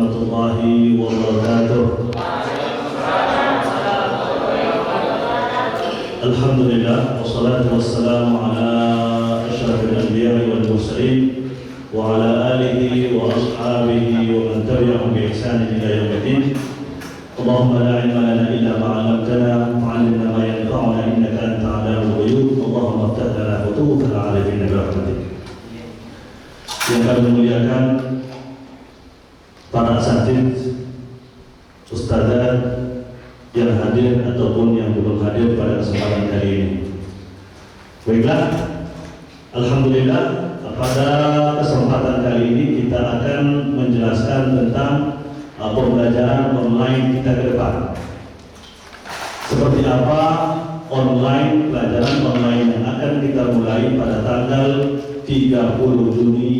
warahmatullahi wabarakatuh. Alhamdulillah, wassalatu wassalamu ala asyrafil anbiya'i wal mursalin wa ala alihi wa ashabihi wa man tabi'ahum bi ihsanin ila yaumiddin. Allahumma la ilma lana illa ma 'allamtana fa'allimna ma yanfa'una innaka anta 'allamul ghuyub. Allahumma iftah lana futuhal 'arifin bi rahmatik. Yang kami muliakan para asatidz, ustadzah yang hadir ataupun yang belum hadir pada kesempatan kali ini. Baiklah, alhamdulillah pada kesempatan kali ini kita akan menjelaskan tentang pembelajaran online kita ke depan. Seperti apa pelajaran online yang akan kita mulai pada tanggal 30 Juni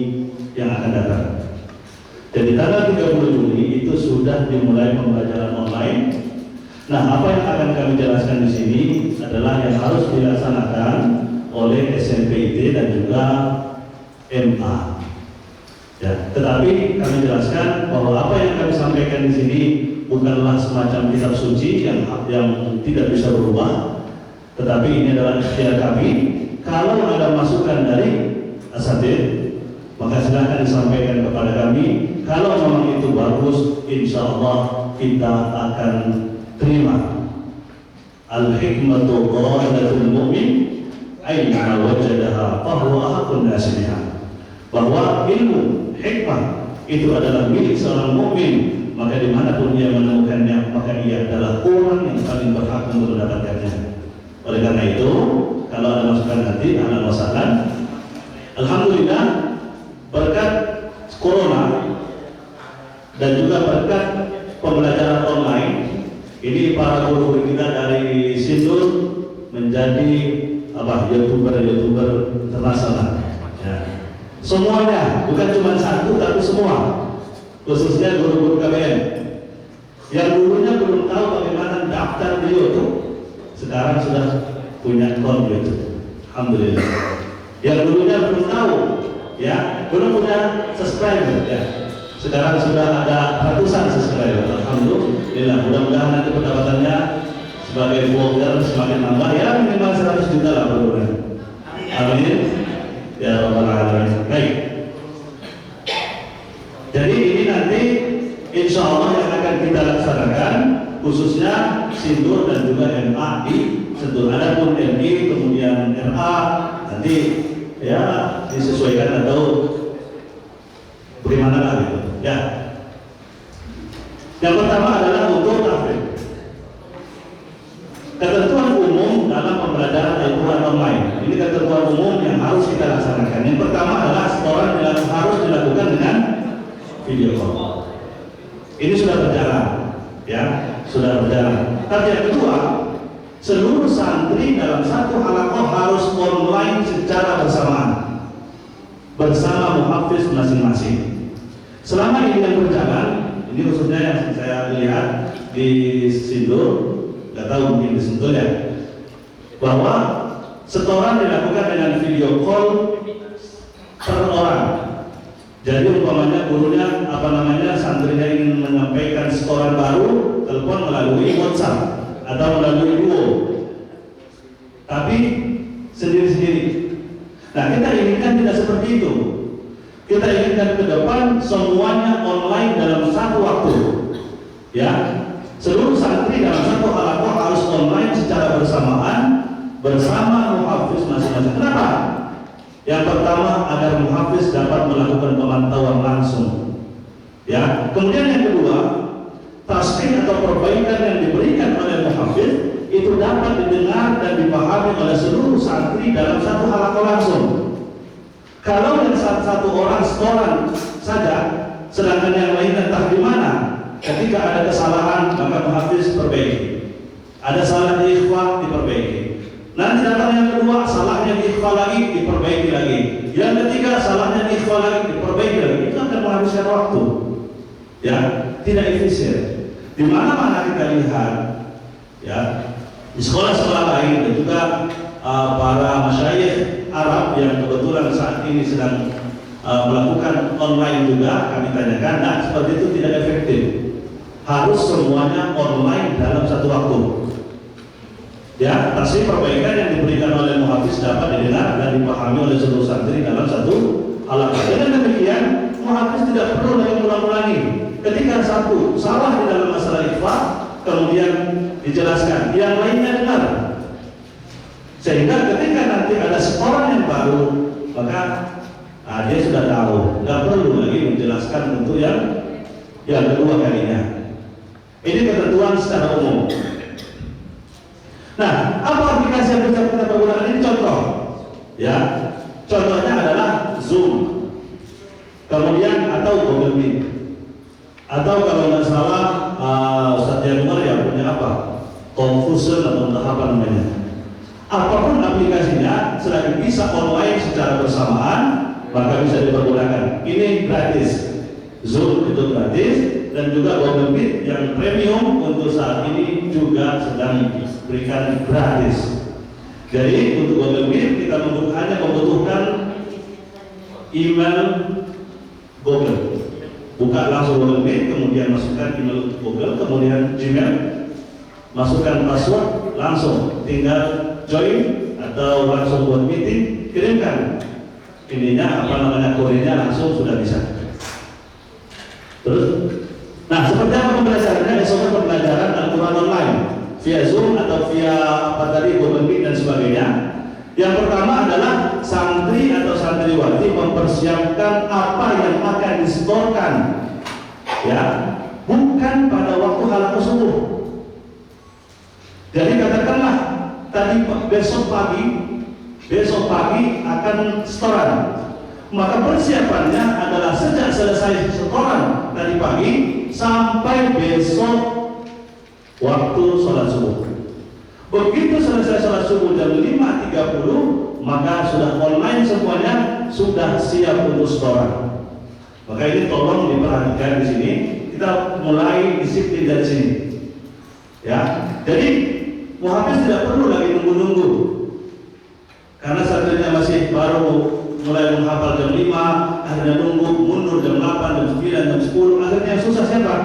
yang akan datang. Jadi tanggal 30 Juni itu sudah dimulai pembelajaran online. Nah, apa yang akan kami jelaskan di sini adalah yang harus dilaksanakan oleh SNPIT dan juga MA. Ya, tetapi kami jelaskan bahwa apa yang kami sampaikan di sini bukanlah semacam kitab suci yang tidak bisa berubah, tetapi ini adalah ikhtiar kami. Kalau ada masukan dari asatidz, maka silakan disampaikan kepada kami. Kalau memang itu bagus, insya Allah kita akan terima. Al-hikmatu qadatul mu'min aina wajadaha fahuwa haqqun nas biha. Bahwa ilmu hikmah itu adalah milik seorang mukmin, maka dimanapun dia menemukannya, maka ia adalah orang yang paling berhak untuk mendapatkannya. Oleh karena itu, kalau ada masukan nanti, ahlan wa sahlan. Alhamdulillah, berkat corona dan juga berkat pembelajaran online, ini para guru kita dari Sindur menjadi youtuber internasional. Ya. Semuanya, bukan cuma satu, tapi semua, khususnya guru-guru KBN. Yang dulunya belum tahu bagaimana daftar di YouTube, sekarang sudah punya akun YouTube. Alhamdulillah. Yang dulunya belum tahu, ya, belum punya subscriber, ya. Sekarang sudah ada ratusan subscriber. Alhamdulillah. Mudah-mudahan nanti pendapatannya sebagai vlogger semakin nambah, ya minimal 100 juta lah per bulan. Amin. Ya Rabbal Alamin. Baik. Jadi ini nanti insya Allah yang akan kita laksanakan, khususnya Sindur dan juga MA di Sentul. Adapun MI kemudian RA nanti ya disesuaikan atau bagaimana lah gitu. Ya. Yang pertama adalah untuk tahfidz. Ketentuan umum dalam pembelajaran Al-Quran online. Ini ketentuan umum yang harus kita laksanakan. Yang pertama adalah setoran harus dilakukan dengan video call. Ini sudah berjalan, ya, sudah berjalan. Tapi yang kedua, seluruh santri dalam satu halaqah harus online secara bersamaan bersama muhaffiz masing-masing. Selama ini yang berjalan, ini khususnya yang saya lihat di Sindur, nggak tahu mungkin di Sentul ya, bahwa setoran dilakukan dengan video call per orang. Jadi umpamanya gurunya santrinya ingin menyampaikan setoran baru, telepon melalui WhatsApp atau melalui Duo, tapi sendiri-sendiri. Nah, kita inginkan tidak seperti itu. Kita inginkan ke depan semuanya online dalam satu waktu. Ya, seluruh santri dalam satu halaqah harus online secara bersamaan bersama muhaffiz masing-masing. Kenapa? Yang pertama, agar muhaffiz dapat melakukan pemantauan langsung. Ya, kemudian yang kedua, tasbih atau perbaikan yang diberikan oleh muhaffiz itu dapat didengar dan dipahami oleh seluruh santri dalam satu halaqah langsung. Kalau yang satu orang setoran saja, sedangkan yang lain entah di mana, ketika ada kesalahan maka muhaffiz perbaiki. Ada salah di ikhfa, diperbaiki. Nanti datang yang kedua, salahnya di ikhfa lagi, diperbaiki lagi. Yang ketiga, salahnya di ikhfa lagi, diperbaiki lagi. Itu akan menghabiskan waktu. Ya, tidak efisien. Di mana-mana kita lihat, ya, di sekolah-sekolah lain dan juga para masyayikh Arab yang kebetulan saat ini sedang melakukan online juga, kami tanyakan, nah seperti itu tidak efektif. Harus semuanya online dalam satu waktu. Ya, pasti perbaikan yang diberikan oleh muhafiz dapat didengar dan dipahami oleh seluruh santri dalam satu halaman. Dengan demikian, muhafiz tidak perlu lagi ulang-ulangi. Ketika satu salah di dalam masalah ikhfa, kemudian dijelaskan, yang lainnya dengar. Sehingga ketika nanti ada setoran yang baru, maka dia sudah tahu, nggak perlu lagi menjelaskan untuk yang kedua kalinya. Ini ketentuan secara umum. Nah, apa aplikasi yang bisa kita pergunakan? Ini contoh, ya. Contohnya adalah Zoom, kemudian atau Google Meet, atau kalau nggak salah Ustaz Januar ya punya apa? Confusion atau apa namanya? Apapun aplikasinya, selagi bisa online secara bersamaan, maka bisa dipergunakan. Ini gratis. Zoom itu gratis, dan juga Google Meet yang premium untuk saat ini juga sedang diberikan gratis. Jadi untuk Google Meet kita hanya membutuhkan email Google. Buka langsung Google Meet, kemudian masukkan email Google, kemudian Gmail, masukkan password, langsung tinggal join atau langsung buat meeting, kirimkan ininya kodenya, langsung sudah bisa. Terus, nah seperti apa pembelajarannya? Esok pembelajaran Al-Quran online via Zoom atau via Google Meet dan sebagainya. Yang pertama adalah santri atau santriwati mempersiapkan apa yang akan disetorkan, ya, bukan pada waktu halaqah subuh. Jadi katakanlah tadi besok pagi akan setoran, maka persiapannya adalah sejak selesai setoran tadi pagi sampai besok waktu sholat subuh. Begitu selesai sholat subuh jam 5.30, maka sudah online semuanya, sudah siap untuk setoran. Maka ini tolong diperhatikan di sini. Kita mulai disiplin dari sini, ya. Jadi muhafiz tidak perlu lagi nunggu-nunggu, karena santrinya masih baru mulai menghafal jam 5, akhirnya nunggu mundur jam 8, jam 9, jam 10, akhirnya susah siapa?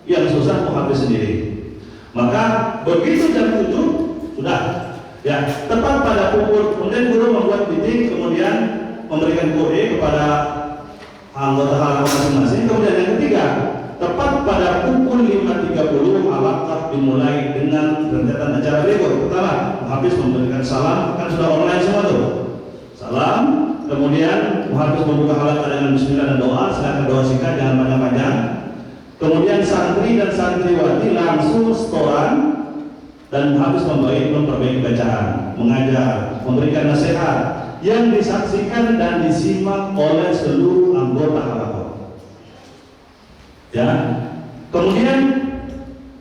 Yang susah muhafiz sendiri. Maka begitu jam 7 sudah, ya, tepat pada pukul, kemudian guru membuat meeting, kemudian memberikan kode kepada anggota halaqah masing-masing. Kemudian yang ketiga, tepat pada pukul 5.30 halaqah dimulai dengan rentetan acara berikut. Pertama, muhafiz memberikan salam, kan sudah online semua tuh. Salam, kemudian muhafiz membuka halaqah dengan bismillah dan doa, silakan doa singkat, jangan panjang-panjang. Kemudian santri dan santriwati langsung setoran, dan muhafiz memperbaiki bacaan, mengajar, memberikan nasihat yang disaksikan dan disimak oleh seluruh anggota halaqah. Ya, kemudian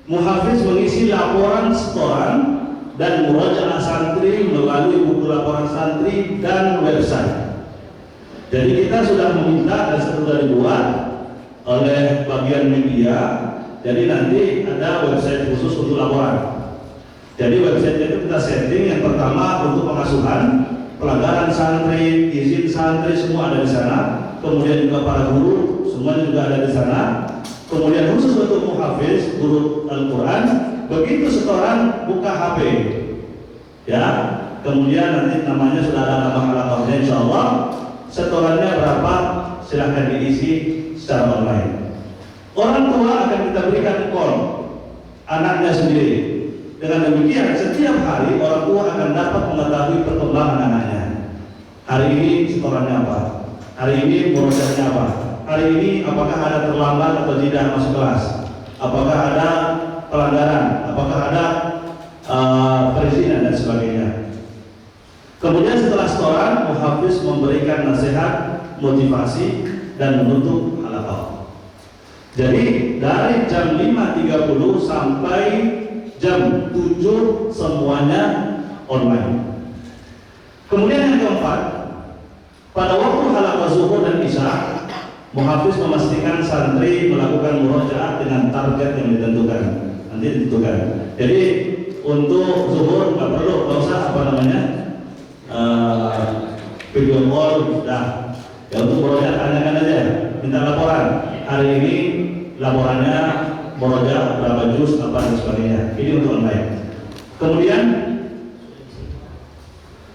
muhafiz mengisi laporan setoran dan murajaah santri melalui buku laporan santri dan website. Jadi kita sudah meminta dan sudah dibuat oleh bagian media. Jadi nanti ada website khusus untuk laporan. Jadi website itu kita setting, yang pertama untuk pengasuhan, pelanggaran santri, izin santri, semua ada di sana. Kemudian juga para guru, semuanya juga ada di sana. Kemudian khusus untuk muhafiz, guru Al-Quran, begitu setoran buka HP, ya. Kemudian nanti namanya sudah ada nama halaqahnya, insya Allah. Setorannya berapa? Silahkan diisi secara online. Orang tua akan kita berikan call anaknya sendiri. Dengan demikian setiap hari orang tua akan dapat mengetahui perkembangan anaknya. Hari ini setorannya apa? Hari ini prosesnya apa? Hari ini apakah ada terlambat atau tidak masuk kelas? Apakah ada pelanggaran? Apakah ada perizinan dan sebagainya? Kemudian setelah setoran, muhafiz memberikan nasihat, motivasi, dan menutup halaqah. Jadi dari jam 5.30 sampai jam 7 semuanya online. Kemudian yang keempat, pada waktu halaqah zuhur dan isya, muhafiz memastikan santri melakukan murojaah dengan target yang ditentukan. Nanti ditentukan. Jadi untuk zuhur nggak usah video call sudah. Ya untuk Boroja tanyakan aja, minta laporan. Hari ini laporannya Boroja berapa juz apa dan sebagainya. Ini untuk online. Kemudian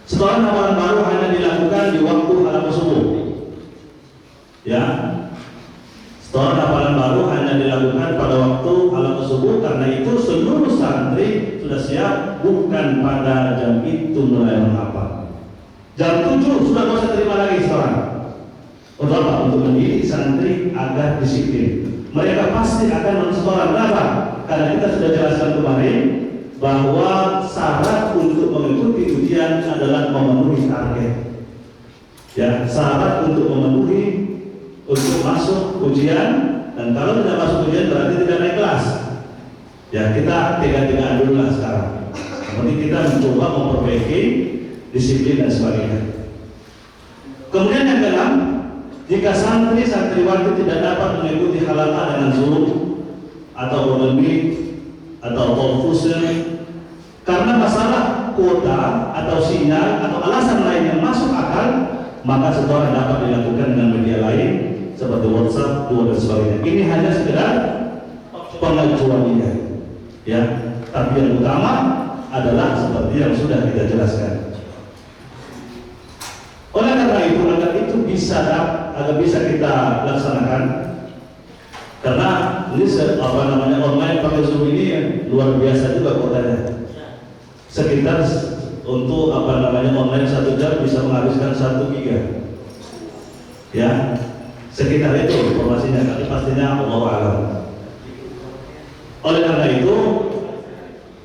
setoran laporan baru hanya dilakukan di waktu halangan subuh. Ya, setoran laporan baru hanya dilakukan pada waktu halangan subuh, karena itu seluruh santri sudah siap, bukan pada jam itu mulai menghafal. Jam 7 sudah tidak usah terima lagi setoran. Untuk apa? Untuk mendidik santri agar disiplin. Mereka pasti akan mensetoran. Kenapa? Karena kita sudah jelaskan kemarin bahwa syarat untuk mengikuti ujian adalah memenuhi target. Ya, syarat untuk memenuhi untuk masuk ujian, dan kalau tidak masuk ujian berarti tidak naik kelas. Ya, kita tiga-tigaan dulu lah sekarang. Nanti kita mencoba memperbaiki disiplin dan sebagainya. Kemudian yang keenam, jika santriwati tidak dapat mengikuti halaqah dengan Zoom atau Google Meet atau Fusion karena masalah kuota atau sinyal atau alasan lain yang masuk akal, maka setoran dapat dilakukan dengan media lain seperti WhatsApp, Duo dan sebagainya. Ini hanya sekedar pengecualian, ya. Tapi yang utama adalah seperti yang sudah kita jelaskan. Oleh karena itu, agar itu agar bisa kita laksanakan, karena ini online pakai Zoom ini luar biasa juga kuotanya. Sekitar untuk online 1 jam bisa menghabiskan 1 giga. Ya, sekitar itu informasinya, tapi pastinya Allah a'lam. Oleh karena itu,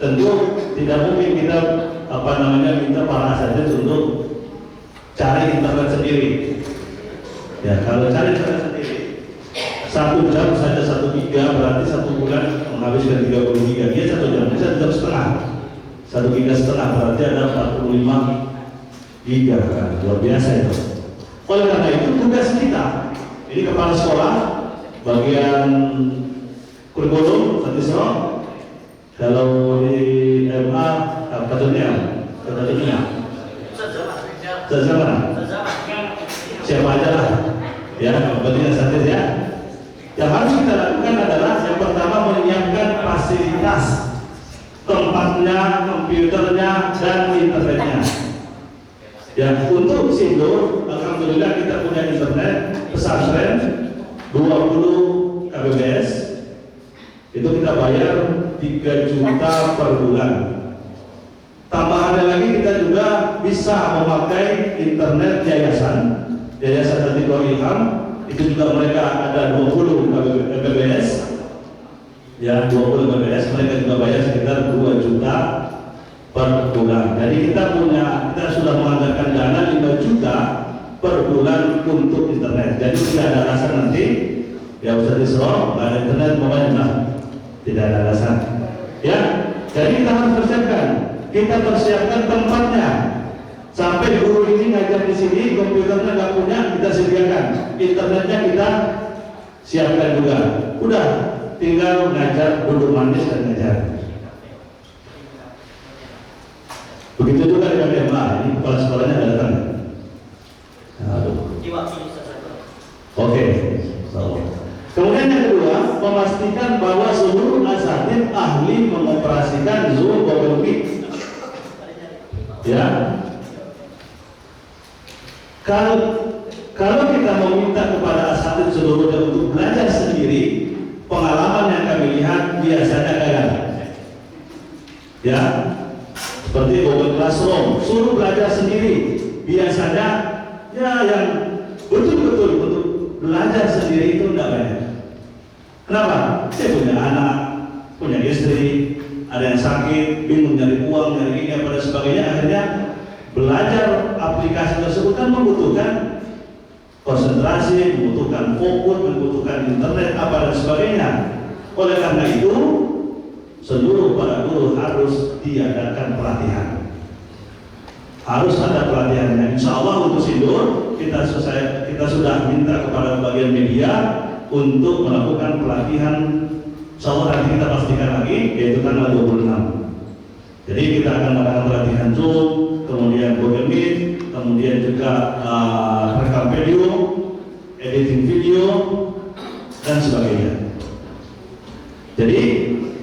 tentu tidak mungkin kita minta para saja untuk cari internet sendiri. Ya, kalau cari internet sendiri 1 jam saja 1 giga, berarti 1 bulan menghabiskan 30 giga. Dia 1 jam, bisa 1 jam setengah. 1 giga setengah berarti ada 45 giga, kan? Luar biasa itu. Oleh karena itu tugas kita, ini kepala sekolah, bagian kurikulum, statistik, kalau di MA, katanya siapa aja lah, ya, kepentingan statis ya. Yang harus kita lakukan adalah yang pertama menyiapkan fasilitas, tempatnya, komputernya, dan internetnya. Ya, untuk Sindur, alhamdulillah kita punya internet pesantren 20 kbps. Itu kita bayar 3 juta per bulan. Tambahannya lagi kita juga bisa memakai internet yayasan Atiqah Ilham. Itu juga mereka ada 20 kbps. Ya, 20 kbps mereka juga bayar sekitar 2 juta per bulan. Jadi kita sudah menganggarkan dana 5 juta per bulan untuk internet. Jadi tidak ada alasan nanti ya Ustaz Isra nggak ada internet pokoknya tidak ada alasan. Ya, jadi kita harus persiapkan. Kita persiapkan tempatnya. Sampai guru ini ngajar di sini, komputernya nggak punya, kita sediakan. Internetnya kita siapkan juga. Udah, tinggal ngajar, duduk manis dan ngajar. Begitu juga dengan MA, ini kepala sekolahnya ada datang. Oke. Kemudian yang kedua, memastikan bahwa seluruh asatid ahli mengoperasikan Zoom Google Meet. Ya, kalau kita meminta kepada asatid seluruhnya untuk belajar sendiri, pengalaman yang kami lihat biasanya gagal. Ya, seperti Google Classroom, suruh belajar sendiri, biasanya ya yang betul-betul untuk belajar sendiri itu tidak banyak. Kenapa? Saya punya anak, punya istri, ada yang sakit, bingung nyari uang, nyari ini apa dan sebagainya. Akhirnya belajar aplikasi tersebut kan membutuhkan konsentrasi, membutuhkan fokus, membutuhkan internet apa dan sebagainya. Oleh karena itu, seluruh para guru harus diadakan pelatihan. Harus ada pelatihannya. Insya Allah untuk Sindur kita sudah minta kepada bagian media untuk melakukan pelatihan. Insya Allah nanti kita pastikan lagi, yaitu tanggal 26. Jadi kita akan melakukan pelatihan Zoom, kemudian Google Meet, kemudian juga rekam video, editing video, dan sebagainya. Jadi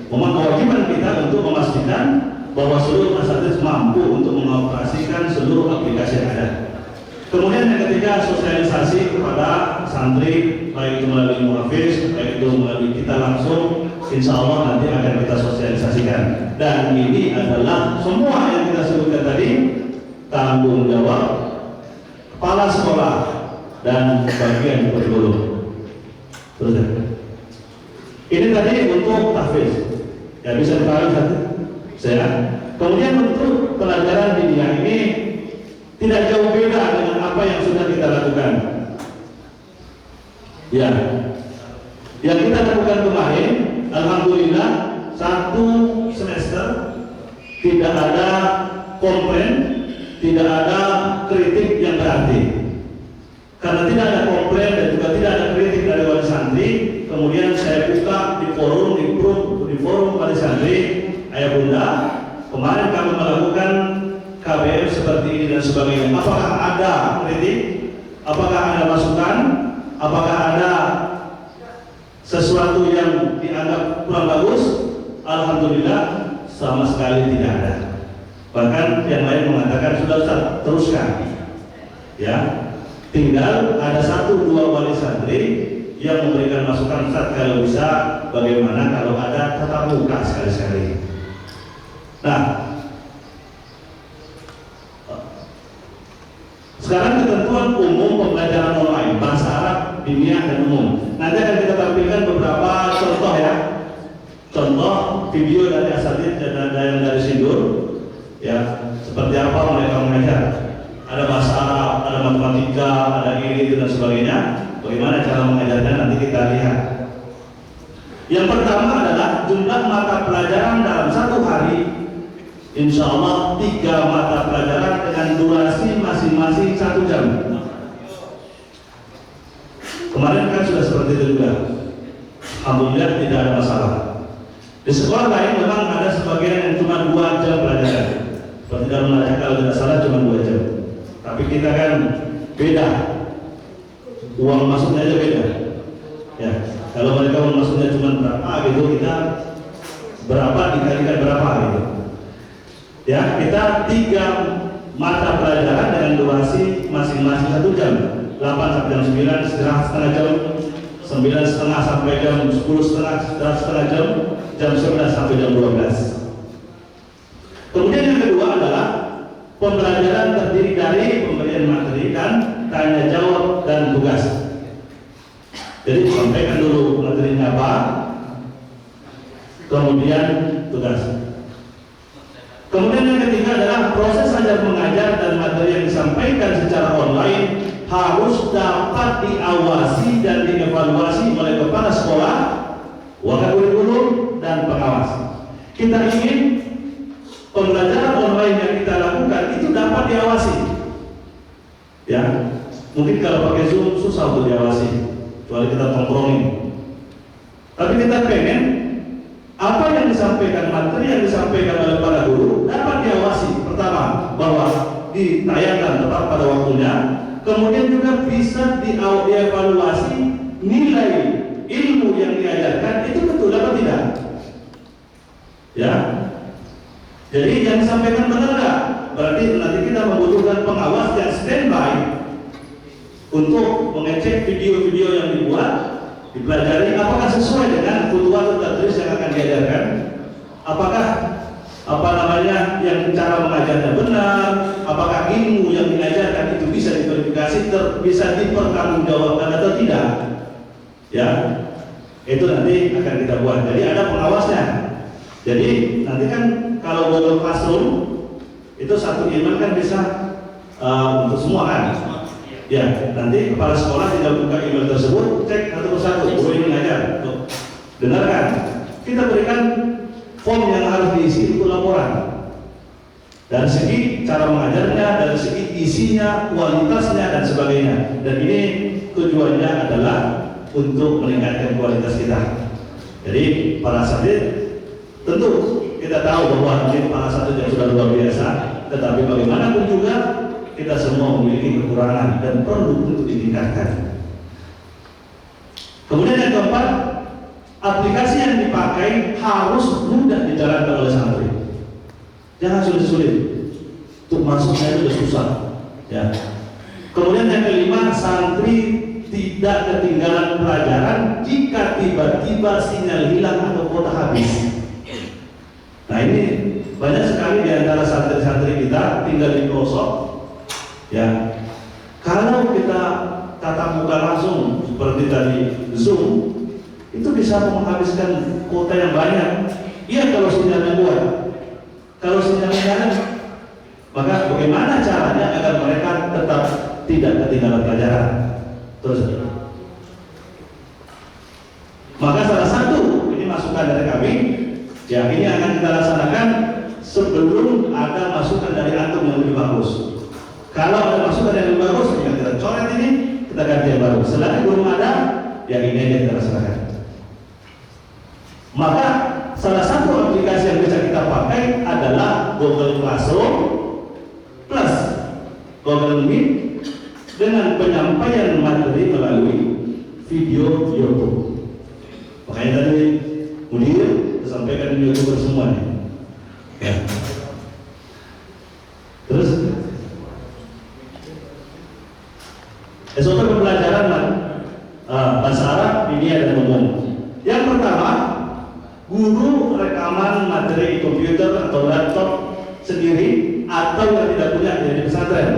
memang kewajiban kita untuk memastikan bahwa seluruh asatidz mampu untuk mengoperasikan seluruh aplikasi yang ada. Kemudian yang ketiga, sosialisasi kepada santri, baik itu melalui muhafiz, baik itu melalui kita langsung, insya Allah nanti akan kita sosialisasikan. Dan ini adalah semua yang kita sebutkan tadi tanggung jawab kepala sekolah dan bagian kurikulum. Terus ya. Ini tadi untuk tahfiz, ya bisa dipahami satu. Saya. Kemudian untuk pelajaran diniyah ini tidak jauh beda dengan apa yang sudah kita lakukan. Ya, yang kita lakukan kemarin, alhamdulillah 1 semester tidak ada komplain, tidak ada kritik yang berarti. Karena tidak ada komplain dan juga tidak ada kritik dari wali santri, kemudian saya buka di forum wali santri, ayah bunda, kemarin kami melakukan KBM seperti ini dan sebagainya. Apakah ada kritik? Apakah ada masukan? Apakah ada sesuatu yang dianggap kurang bagus? Alhamdulillah sama sekali tidak ada. Bahkan yang lain mengatakan sudah Ustaz, teruskan. Ya, tinggal ada 1-2 wali santri yang memberikan masukan, Ustaz kalau bisa bagaimana kalau ada tatap muka sekali-sekali. Nah, sekarang ketentuan umum pembelajaran online bahasa Arab, diniyah dan umum. Nanti akan kita tampilkan beberapa contoh ya. Contoh video dari asatidz dan yang dari Sindur. Ya, seperti apa mereka mengajar. Ada bahasa Arab, ada matematika, ada ini dan sebagainya. Bagaimana cara mengajarnya nanti kita lihat. Yang pertama adalah jumlah mata pelajaran dalam 1 hari. Insya Allah 3 mata pelajaran dengan durasi masing-masing 1 jam. Kemarin kan sudah seperti itu juga. Alhamdulillah tidak ada masalah. Di sekolah lain memang ada sebagian yang cuma 2 jam pelajaran. Seperti dalam Melacak kalau tidak salah cuma 2 jam. Tapi kita kan beda. Uang masuknya aja beda. Ya, kalau mereka uang masuknya cuma berapa gitu, kita berapa dikalikan berapa gitu. Ya, kita 3 mata pelajaran dengan durasi masing-masing 1 jam. 8 sampai jam 9, istirahat setengah jam. 9:30 sampai jam 10:30, istirahat setengah jam. Jam 11 sampai jam 12. Kemudian yang kedua adalah pembelajaran terdiri dari pemberian materi dan tanya jawab dan tugas. Jadi sampaikan dulu materinya apa, kemudian tugas. Kemudian yang ketiga adalah proses ajar mengajar dan materi yang disampaikan secara online harus dapat diawasi dan dievaluasi oleh kepala sekolah, wakil kurikulum, dan pengawas. Kita ingin pembelajaran online yang kita lakukan itu dapat diawasi. Ya, mungkin kalau pakai Zoom susah untuk diawasi, kecuali kita tongkrongin. Tapi kita pengen apa yang disampaikan, materi yang disampaikan oleh para guru dapat diawasi. Pertama, bahwa ditayangkan tepat pada waktunya. Kemudian juga bisa dievaluasi nilai ilmu yang diajarkan itu betul atau tidak. Ya, jadi yang disampaikan benar nggak? Berarti nanti kita membutuhkan pengawas yang standby untuk mengecek video-video yang dibuat, dipelajari apakah sesuai dengan khutuwatul tadris yang akan diajarkan, apakah yang cara mengajarnya benar, apakah ilmu yang diajarkan itu bisa diverifikasi, bisa dipertanggungjawabkan atau tidak. Ya, itu nanti akan kita buat. Jadi ada pengawasnya. Jadi nanti kan kalau Google Classroom itu satu email kan bisa untuk semua kan. Ya, nanti kepala sekolah tidak buka email tersebut, cek satu persatu. Oh ini ngajar, tuh dengarkan. Kita berikan form yang harus diisi untuk laporan. Dari segi cara mengajarnya, dari segi isinya, kualitasnya dan sebagainya. Dan ini tujuannya adalah untuk meningkatkan kualitas kita. Jadi para asatidz tentu kita tahu bahwa ini salah satu yang sudah luar biasa, tetapi bagaimanapun juga kita semua memiliki kekurangan dan perlu untuk ditingkatkan. Kemudian yang keempat, aplikasi yang dipakai harus mudah dijalankan oleh santri. Jangan sulit-sulit. Untuk masuknya itu susah. Ya. Kemudian yang kelima, santri tidak ketinggalan pelajaran jika tiba-tiba sinyal hilang atau kuota habis. Nah ini banyak sekali di antara santri-santri kita tinggal di pelosok. Ya, kalau kita tatap muka langsung seperti tadi Zoom, itu bisa menghabiskan kuota yang banyak. Iya kalau sinyalnya kuat. Kalau sinyalnya hilang, maka bagaimana caranya agar mereka tetap tidak ketinggalan pelajaran? Terus, maka salah satu ini masukan dari kami, ya ini akan kita laksanakan sebelum ada masukan dari antum yang lebih bagus. Kalau ada masukan yang lebih bagus, kita coret ini, kita ganti yang baru. Selagi belum ada, ya ini aja kita laksanakan. Maka salah satu aplikasi yang bisa kita pakai adalah Google Classroom plus Google Meet dengan penyampaian materi melalui video YouTube. Makanya tadi Mudir sampaikan di YouTuber semuanya. Ya. Terus SOP pembelajaran bahasa Arab, Dunia dan Umum. Yang pertama, guru rekaman materi komputer atau laptop sendiri atau yang tidak punya di pesantren.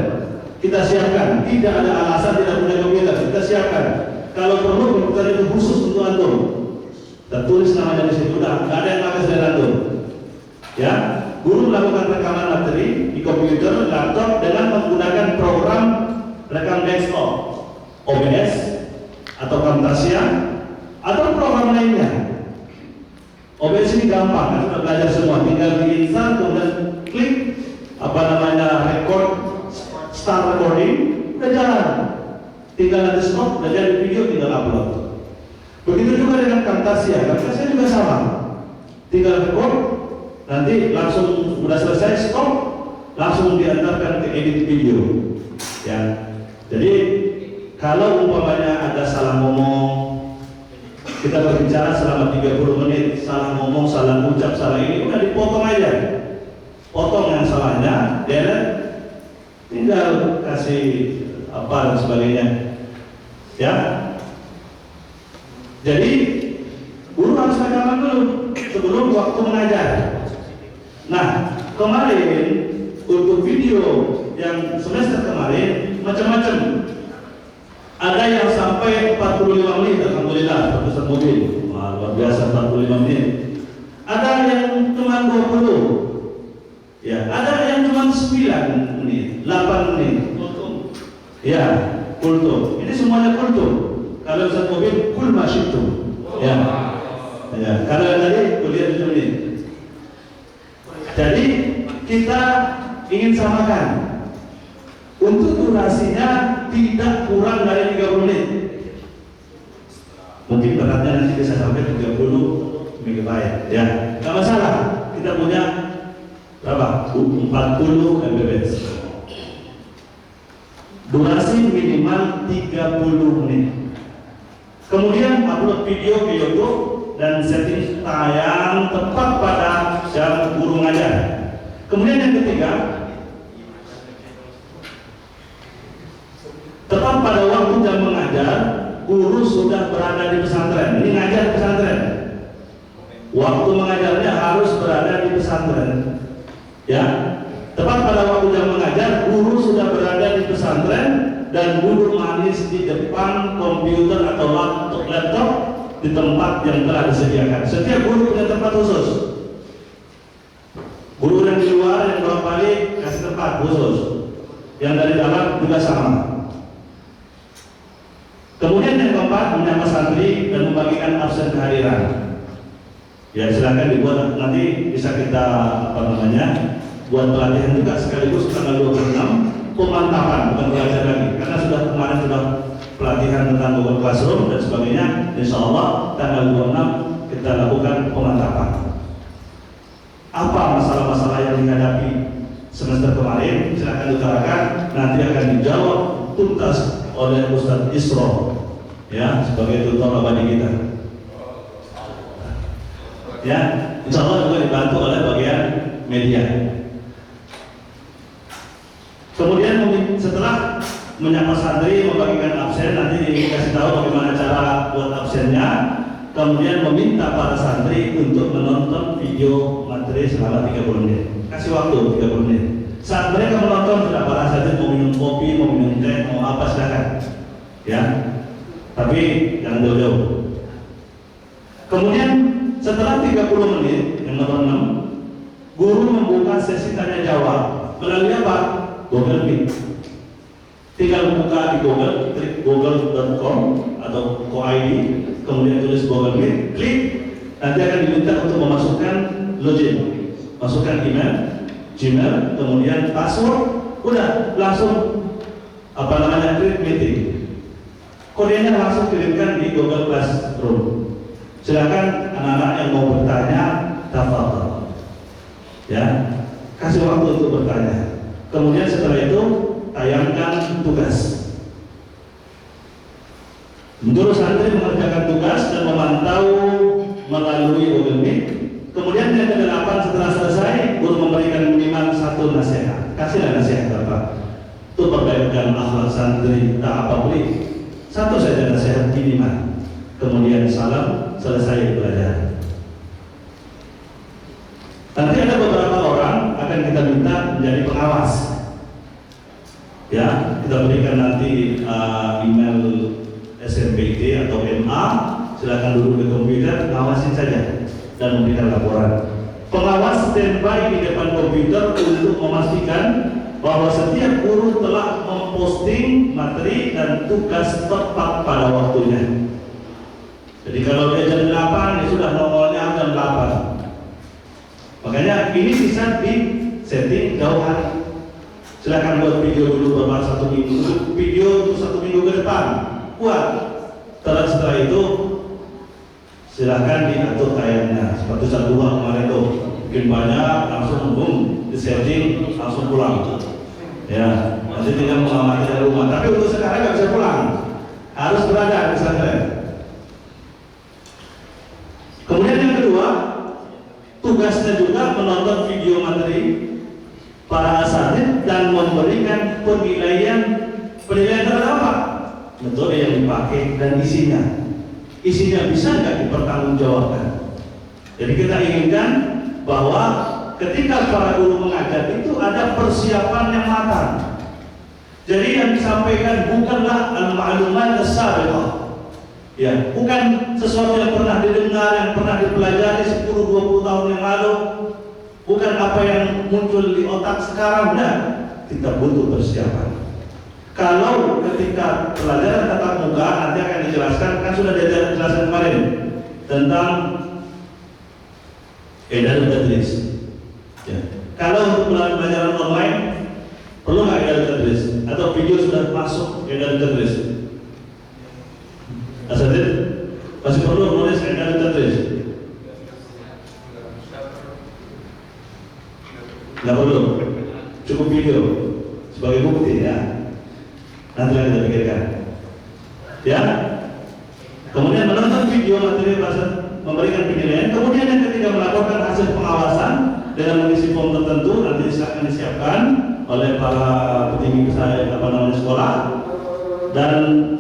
Kita siapkan, tidak ada alasan tidak punya komputer, kita siapkan. Kalau perlu komputer itu khusus untuk antum. Dan tulis namanya di situ, nggak ada yang pakai selain antum. Ya, guru melakukan rekaman materi di komputer, laptop dengan menggunakan program rekam desktop, OBS atau Camtasia atau program lainnya. OBS ini gampang, kan sudah belajar semua, tinggal diinstal kemudian klik record, start recording, udah jalan. Tinggal nanti stop, udah jadi video, tinggal upload. Begitu juga dengan Camtasia, Camtasia juga sama. Tinggal record, nanti langsung udah selesai stop, langsung diantarkan ke edit video. Ya, jadi kalau umpamanya ada salah ngomong, kita berbicara selama 30 menit, salah ngomong, salah ucap, salah ini, udah dipotong aja. Potong yang salahnya, delete, tinggal kasih apa dan sebagainya. Ya. Jadi guru harus rekaman dulu sebelum waktu mengajar. Nah, kemarin untuk video yang semester kemarin macam-macam. Ada yang sampai 45 menit, alhamdulillah, Profesor Mubin, luar biasa 45 menit. Ada yang cuma 20, ya, ada yang cuma 9 menit, 8 menit. Ya, kultum. Ini semuanya kultum. Kalau Ustaz Mubin, kul masyitum. Ya, ya. Kalau yang tadi kuliah 7 menit. Jadi kita ingin samakan. Untuk durasinya tidak kurang dari 30 menit. Mungkin beratnya nanti bisa sampai 30 MB. Ya, nggak masalah. Kita punya berapa? 40 MB. Durasi minimal 30 menit. Kemudian upload video ke YouTube dan setting tayang tepat pada jam guru ngajar. Kemudian yang ketiga, tepat pada waktu jam mengajar, guru sudah berada di pesantren. Ini ngajar di pesantren. Waktu mengajarnya harus berada di pesantren. Ya, tepat pada waktu jam mengajar, guru sudah berada di pesantren dan duduk manis di depan komputer atau laptop di tempat yang telah disediakan. Setiap guru punya tempat khusus. Guru yang di luar yang bolak-balik kasih tempat khusus. Yang dari dalam juga sama. Kemudian yang keempat, menyapa santri dan membagikan absen kehadiran. Ya silakan dibuat, nanti bisa kita buat pelatihan juga sekaligus tanggal 26 pemantapan, bukan belajar lagi. Karena kemarin sudah pelatihan tentang Google Classroom dan sebagainya. Insya Allah tanggal 26 kita lakukan pemantapan. akan diutarakan nanti akan dijawab tuntas oleh Ustadz Isro, ya, sebagai tutor abadi kita. Ya, insya Allah juga dibantu oleh bagian media. Kemudian setelah menyapa santri, membagikan absen, nanti dikasih tahu bagaimana cara buat absennya. Kemudian meminta para santri untuk menonton video materi selama 30 menit. Kasih waktu 30 menit. Saat mereka menonton, sudah para santri mau minum kopi, mau minum teh, mau apa silakan. Ya, tapi jangan jauh-jauh. Kemudian setelah 30 menit, yang nomor 6, guru membuka sesi tanya jawab melalui apa? Google Meet. Tinggal buka di Google, klik google.com atau co.id, kemudian tulis Google Meet, klik, nanti akan diminta untuk memasukkan login, masukkan email, Gmail, kemudian password, udah langsung create meeting. Kodenya langsung kirimkan di Google Classroom. Silakan anak-anak yang mau bertanya, tafadhol. Ya, kasih waktu untuk bertanya. Kemudian setelah itu tayangkan tugas. Menurut santri mengerjakan tugas dan memantau melalui Google Meet. Kemudian yang ke-8 setelah selesai, guru memberikan minimal 1 nasihat. Kasihlah nasihat Bapak. Untuk perbaikan akhlak santri, tak apa boleh. 1 saja nasihat minimal. Kemudian salam, selesai belajar. Nanti ada beberapa orang akan kita minta menjadi pengawas. Ya, kita berikan nanti email SMPT atau MA, silakan duduk di komputer, ngawasin saja dan memberikan laporan. Pengawas standby di depan komputer untuk memastikan bahwa setiap guru telah memposting materi dan tugas tepat pada waktunya. Jadi kalau dia jam 8, ya sudah nongolnya jam 8. Makanya ini bisa di setting jauh hari. Silakan buat video dulu beberapa 1 minggu, video untuk 1 minggu ke depan, buat. Terus setelah itu silakan diatur tayangnya. Seperti satu kemarin tuh, bikin banyak, langsung boom, di setting, langsung pulang. Ya, nanti tinggal mengamati dari rumah. Tapi untuk sekarang nggak bisa pulang, harus berada di pesantren. Kemudian yang kedua, tugasnya juga menonton video materi para asatidz dan memberikan penilaian terhadap apa? Metode yang dipakai dan isinya. Isinya bisa nggak dipertanggungjawabkan? Jadi kita inginkan bahwa ketika para guru mengajar itu ada persiapan yang matang. Jadi yang disampaikan bukanlah al-ma'lumat as-sabiqah. Ya, bukan sesuatu yang pernah didengar, yang pernah dipelajari 10-20 tahun yang lalu. Bukan apa yang muncul di otak sekarang, enggak. Kita butuh persiapan. Kalau ketika pelajaran tatap muka nanti akan dijelaskan, kan sudah dijelaskan kemarin tentang edarut tadris. Ya. Kalau untuk pelajaran online perlu nggak edarut tadris? Atau video sudah masuk edarut tadris? Asatidz masih perlu menulis edarut tadris? Nggak perlu, cukup video sebagai bukti ya. Nanti kita pikirkan. Ya. Kemudian menonton video materi memberikan penilaian. Kemudian yang ketiga melaporkan hasil pengawasan dengan mengisi form tertentu nanti akan disiapkan oleh para petinggi sekolah dan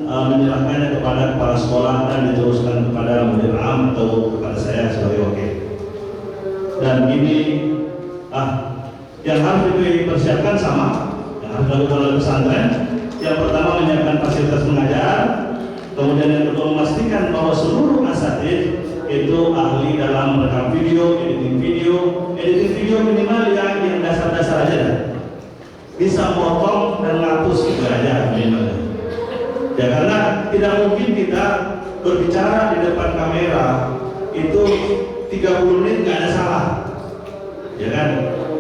menyerahkannya kepada kepala sekolah dan diteruskan kepada mudir am atau kepada saya sebagai wakil. Dan ini yang harus dipersiapkan sama yang harus dilakukan oleh pesantren. Yang pertama menyiapkan fasilitas mengajar, kemudian yang kedua memastikan bahwa seluruh asatidz itu ahli dalam merekam video, editing video minimal yang dasar-dasar aja, bisa potong dan ngapus itu aja minimal. Ya karena tidak mungkin kita berbicara di depan kamera itu 30 menit nggak ada salah, ya kan?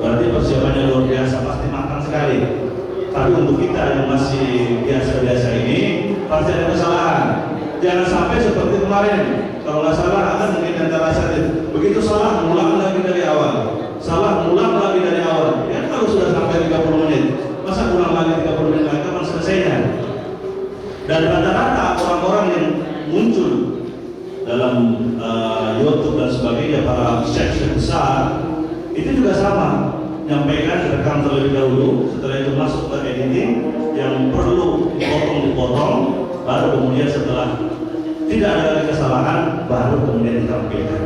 Berarti persiapannya luar biasa, pasti matang sekali. Tapi untuk kita yang masih biasa-biasa ini pasti ada kesalahan. Jangan sampai seperti kemarin, kalau nggak salah ada mungkin antara asatidz begitu salah ngulang lagi dari awal, salah ngulang lagi dari awal. Ya kalau sudah sampai 30 menit, masa syekh besar itu juga sama, nyampaikan rekam terlebih dahulu, setelah itu masuk ke editing yang perlu dipotong, baru kemudian setelah tidak ada lagi kesalahan baru kemudian ditampilkan.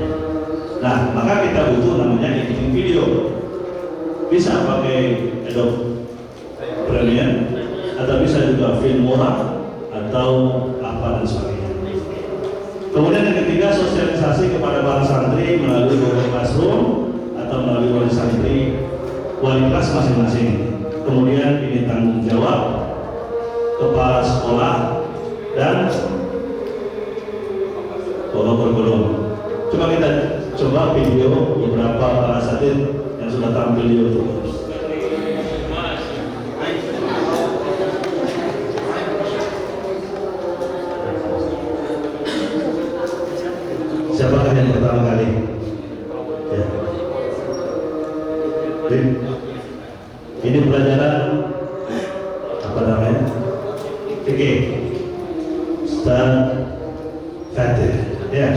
Nah, maka kita butuh namanya editing video. Bisa pakai Adobe Premiere atau bisa juga Filmora atau apa dan sebagainya. Kemudian yang ketiga, sosialisasi kepada para santri melalui Google Classroom atau melalui wali santri, wali kelas masing-masing. Kemudian ini tanggung jawab kepala sekolah dan kolom. Coba kita coba video beberapa para asatid yang sudah tampil di YouTube. Siapakah yang pertama kali? Ya. Ini pelajaran apa namanya? Oke. Start Fatih. Ya.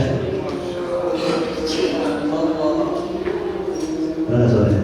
Mana soalnya?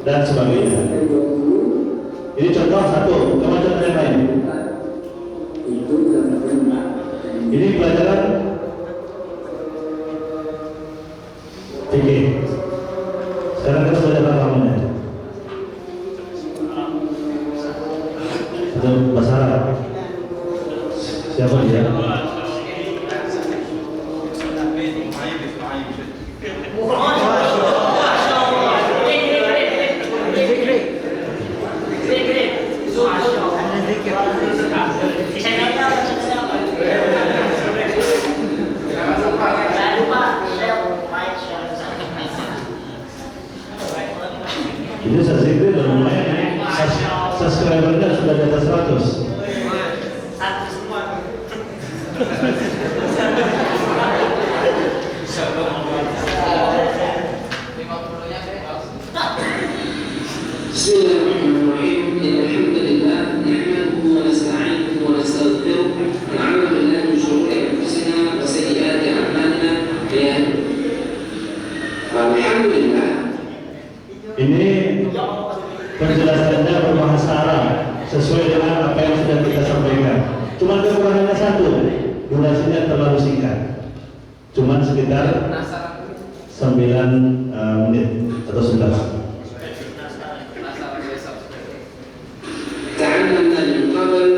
Dan sebagainya. Ini contoh satu, coba contoh yang lain. Ini pelajaran fikih. Sekarang kita belajar namanya. Itu bahasa Arab. Siapa dia? Ini saya zikir dan lumayan, subscribernya sudah di atas 100. Bismillahirrahmanirrahim. Alhamdulillah, nahmaduhu wa nasta'inuhu wa nastaghfiruh. Na'udzu billahi min shururi anfusina wa sayyiati a'malina. Alhamdulillah. Ini penjelasannya berbahasa Arab sesuai dengan apa yang sudah kita sampaikan. Cuma kekurangannya satu, durasinya terlalu singkat. Cuma sekitar 9 menit atau 11. تعلمنا من قبل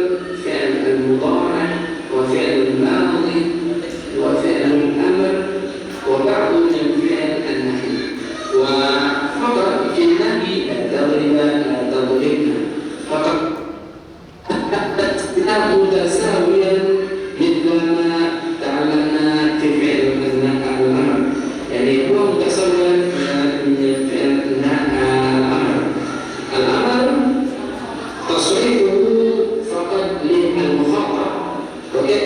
فعل المضارع وفعل الماضي وفعل الأمر وبعض من فعل النهي وفقط في النهي لا تضرب لا تضربنا فقط اختلاف متساويا مثل ما تعلمنا في فعل الأمر يعني هو متساويا من فعل الأمر تصريفه فقط للمخاطب. Oke?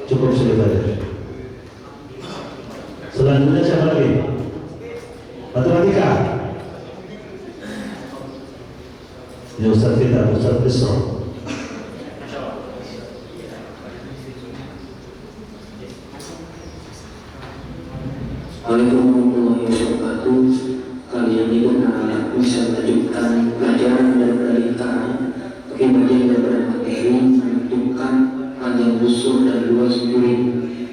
Cukup sebentar. Selanjutnya siapa lagi? Matematika. Ini Ustaz kita, Ustaz Bisro. Waalaikumsalam warahmatullahi wabarakatuh. Kalian ini bisa melanjutkan pelajaran daripada lingkaran. Oke, bagian daripada materi menentukan panjang busur dan luas duri.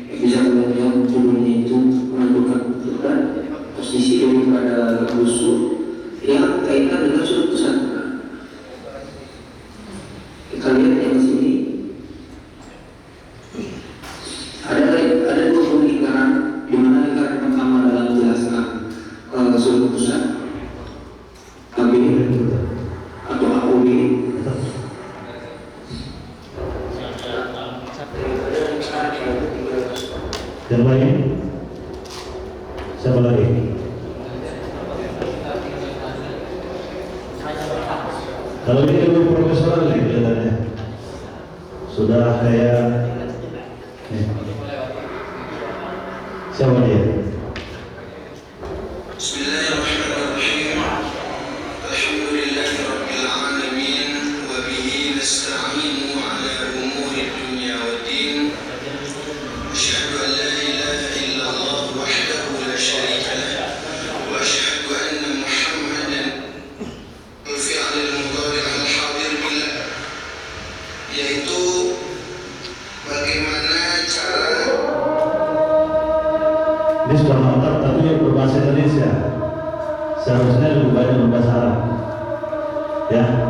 Bisa melihat durinya itu menentukan ukuran posisi daripada busur yang kaitan dengan sudut pusat. Kita lihat yang di sini ada dua lingkaran Yang lain? Siapa lagi? Kalau ini lebih profesional nih kelihatannya. Sudah kayak nih. Siapa dia? Bismillahirrahmanirrahim. Alhamdulillahirabbil alamin wa bihi nasta'inu ala umuri dunya waddin. Asyhadu an la ilaha illallah wahdahu la syarika lah wa asyhadu anna Muhammadan al-fi'l al-mudhari' al-hadir billah, yaitu bagaimana cara. Ini sudah mantap tapi berbahasa Indonesia. Seharusnya lebih banyak berbahasa Arab. Ya.